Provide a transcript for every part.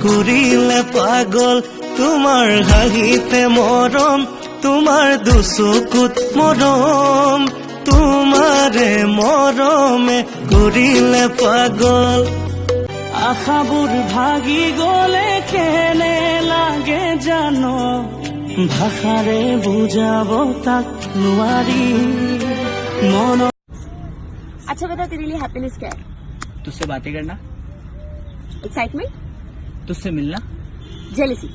কৰিলে পাগল তোমাৰ হাঁহিতে মৰম তোমাৰ দুচকুত মৰম তোমাৰে মৰমে কৰিলে পাগল আশাবোৰ ভাগি গলে কেনে লাগে জানো ভাষাৰে বুজাব তাক নোৱাৰি মন अच्छा बता तेरे लिए हैप्पीनेस क्या है? तुझसे बातें करना, एक्साइटमेंट, तुझसे मिलना, जेलसी,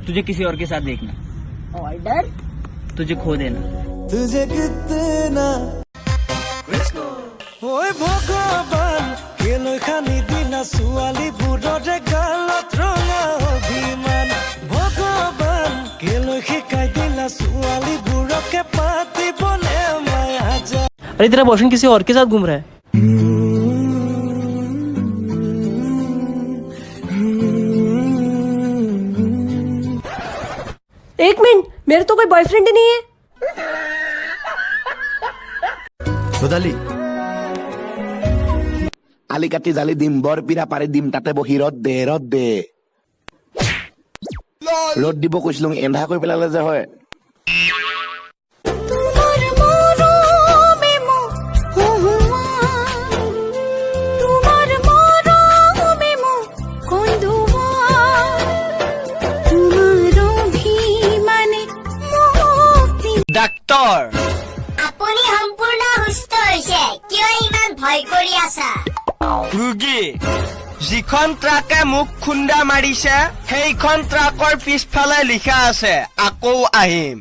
तुझे किसी और के साथ देखना, ऑर्डर, तुझे खो देना। तुझे कितना ओए भगवान केলৈ খানি দিলা ছোৱালীবোৰৰে গালত ৰঙা অভিমান ভগৱান কেলৈ শিকাই দিলা ছোৱালীবোৰকে পাতিবলে মায়া যায় अरे तेरा बॉयफ्रेंड किसी और के साथ घूम रहा है। एक मिनट मेरे तो कोई बॉयफ्रेंड ही नहीं है। আলি কাটি জালি দিম বৰ পিৰা পাৰি দিম তাতে বহি ৰদ দে ৰদ দিব কৈছিলো এন্ধা কৰি পেলালে যে হয় ডাক্তৰ আপুনি সম্পূৰ্ণ সুস্থ হৈছে কিয় ইমান ভয় কৰি আছা ৰোগী যিখন ট্ৰাকে মোক খুন্দা মাৰিছে সেইখন ট্ৰাকৰ পিছফালে লিখা আছে আকৌ আহিম